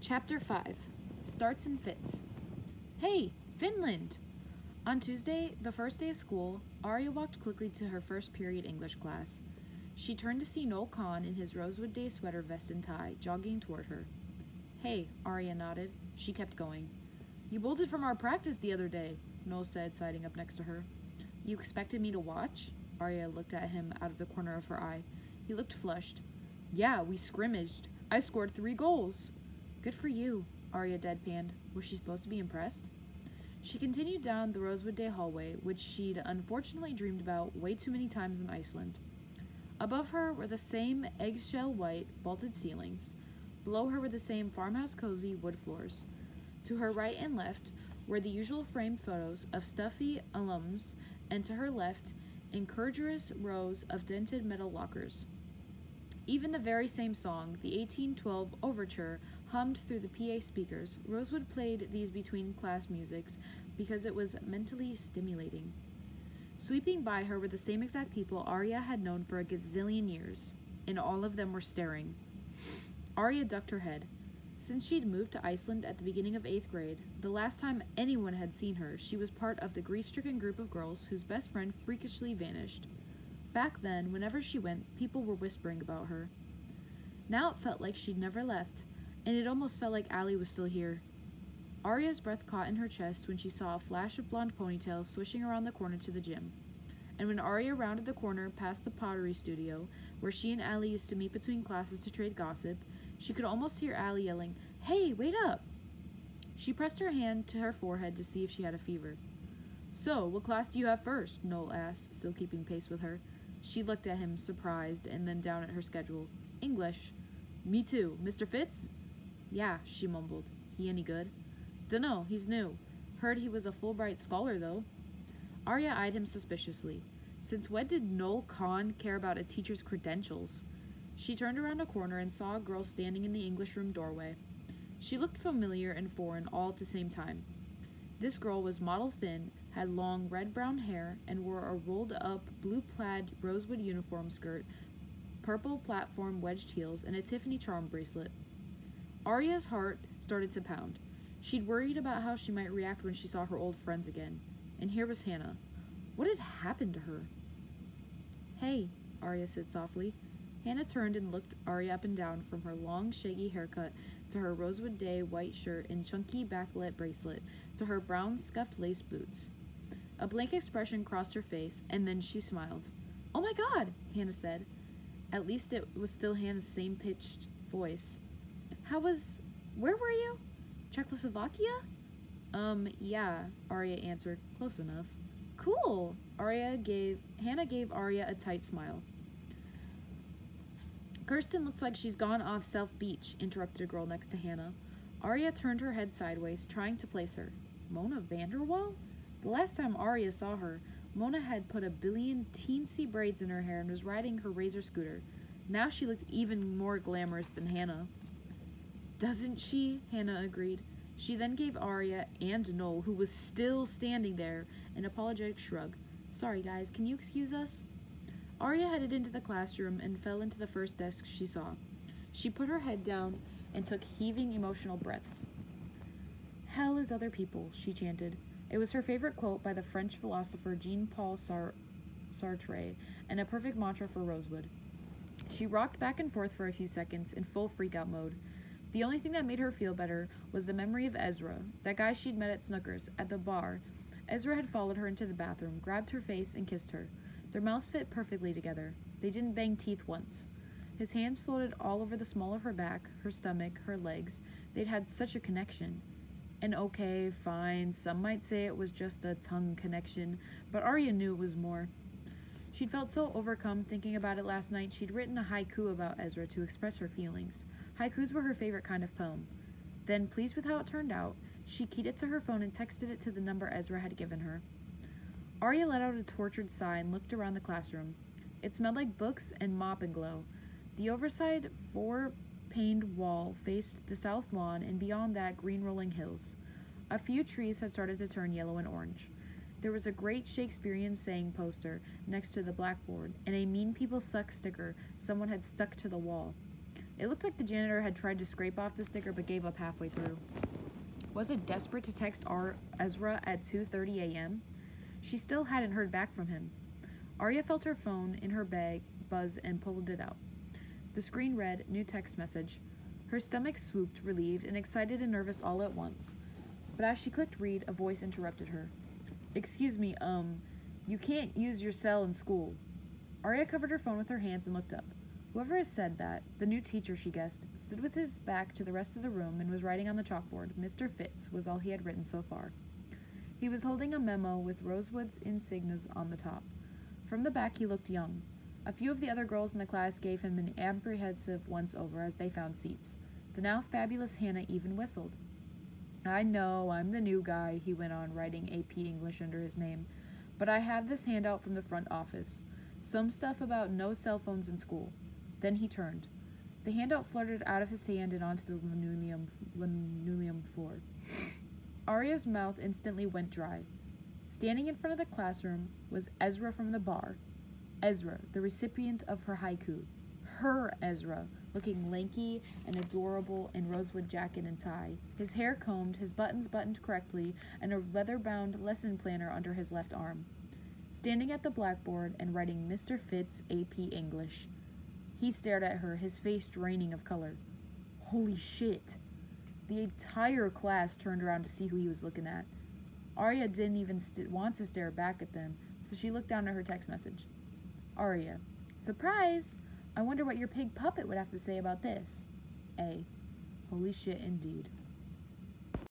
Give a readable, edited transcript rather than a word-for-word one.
Chapter 5 Starts in Fitz. Hey, Finland! On Tuesday, the first day of school, Arya walked quickly to her first period English class. She turned to see Noel Kahn in his Rosewood day sweater vest and tie, jogging toward her. Hey, Arya nodded. She kept going. You bolted from our practice the other day, Noel said, siding up next to her. You expected me to watch? Arya looked at him out of the corner of her eye. He looked flushed. Yeah, we scrimmaged. I scored 3 goals. Good for you, Arya deadpanned. Was she supposed to be impressed? She continued down the Rosewood Day hallway, which she'd unfortunately dreamed about way too many times in Iceland. Above her were the same eggshell white vaulted ceilings. Below her were the same farmhouse cozy wood floors. To her right and left were the usual framed photos of stuffy alums, and to her left, incongruous rows of dented metal lockers. Even the very same song, the 1812 Overture, hummed through the PA speakers. Rosewood played these between class musics because it was mentally stimulating. Sweeping by her were the same exact people Arya had known for a gazillion years, and all of them were staring. Arya ducked her head. Since she'd moved to Iceland at the beginning of 8th grade, the last time anyone had seen her, she was part of the grief-stricken group of girls whose best friend freakishly vanished. Back then, whenever she went, people were whispering about her. Now it felt like she'd never left, and it almost felt like Allie was still here. Arya's breath caught in her chest when she saw a flash of blonde ponytails swishing around the corner to the gym. And when Arya rounded the corner past the pottery studio, where she and Allie used to meet between classes to trade gossip, she could almost hear Allie yelling, "Hey, wait up!" She pressed her hand to her forehead to see if she had a fever. So, what class do you have first? Noel asked, still keeping pace with her. She looked at him, surprised, and then down at her schedule. English. Me too. Mr. Fitz? Yeah, she mumbled. He any good? Dunno, he's new. Heard he was a Fulbright scholar, though. Arya eyed him suspiciously. Since when did Noel Kahn care about a teacher's credentials? She turned around a corner and saw a girl standing in the English room doorway. She looked familiar and foreign all at the same time. This girl was model thin, had long red-brown hair, and wore a rolled-up blue-plaid rosewood uniform skirt, purple platform wedged heels, and a Tiffany charm bracelet. Arya's heart started to pound. She'd worried about how she might react when she saw her old friends again. And here was Hannah. What had happened to her? Hey, Arya said softly. Hannah turned and looked Arya up and down from her long, shaggy haircut to her Rosewood Day white shirt and chunky backlit bracelet to her brown scuffed lace boots. A blank expression crossed her face, and then she smiled. Oh my God, Hannah said. At least it was still Hannah's same-pitched voice. Where were you? Czechoslovakia? Yeah, Arya answered. Close enough. Cool, Hannah gave Arya a tight smile. Kirsten looks like she's gone off South Beach, interrupted a girl next to Hannah. Arya turned her head sideways, trying to place her. Mona Vanderwall? The last time Arya saw her, Mona had put a billion teensy braids in her hair and was riding her razor scooter. Now she looked even more glamorous than Hannah. Doesn't she? Hannah agreed. She then gave Arya and Noel, who was still standing there, an apologetic shrug. Sorry guys, can you excuse us? Arya headed into the classroom and fell into the first desk she saw. She put her head down and took heaving, emotional breaths. Hell is other people, she chanted. It was her favorite quote by the French philosopher Jean-Paul Sartre, and a perfect mantra for Rosewood. She rocked back and forth for a few seconds in full freak-out mode. The only thing that made her feel better was the memory of Ezra, that guy she'd met at Snooker's, at the bar. Ezra had followed her into the bathroom, grabbed her face, and kissed her. Their mouths fit perfectly together. They didn't bang teeth once. His hands floated all over the small of her back, her stomach, her legs. They'd had such a connection. And okay, fine, some might say it was just a tongue connection, but Arya knew it was more. She'd felt so overcome thinking about it last night, she'd written a haiku about Ezra to express her feelings. Haikus were her favorite kind of poem. Then, pleased with how it turned out, she keyed it to her phone and texted it to the number Ezra had given her. Arya let out a tortured sigh and looked around the classroom. It smelled like books and mop and glow. The overside 4-paned wall faced the south lawn, and beyond that, green rolling hills. A few trees had started to turn yellow and orange. There was a great Shakespearean saying poster next to the blackboard, and a Mean People Suck sticker someone had stuck to the wall. It looked like the janitor had tried to scrape off the sticker but gave up halfway through. Was it desperate to text Ezra at 2:30 a.m.? She still hadn't heard back from him. Arya felt her phone in her bag buzz and pulled it out. The screen read, "New text message." Her stomach swooped, relieved and excited and nervous all at once. But as she clicked read, a voice interrupted her. "Excuse me, you can't use your cell in school." Arya covered her phone with her hands and looked up. Whoever had said that, the new teacher, she guessed, stood with his back to the rest of the room and was writing on the chalkboard. Mr. Fitz was all he had written so far. He was holding a memo with Rosewood's insignias on the top. From the back, he looked young. A few of the other girls in the class gave him an apprehensive once-over as they found seats. The now fabulous Hannah even whistled. "I know, I'm the new guy," he went on, writing AP English under his name, "but I have this handout from the front office. Some stuff about no cell phones in school." Then he turned. The handout fluttered out of his hand and onto the linoleum floor. Arya's mouth instantly went dry. Standing in front of the classroom was Ezra from the bar. Ezra, the recipient of her haiku. Her Ezra, looking lanky and adorable in rosewood jacket and tie, his hair combed, his buttons buttoned correctly, and a leather-bound lesson planner under his left arm. Standing at the blackboard and writing Mr. Fitz AP English. He stared at her, his face draining of color. Holy shit. The entire class turned around to see who he was looking at. Arya didn't even want to stare back at them, so she looked down at her text message. Arya. Surprise! I wonder what your pig puppet would have to say about this. A. Holy shit indeed.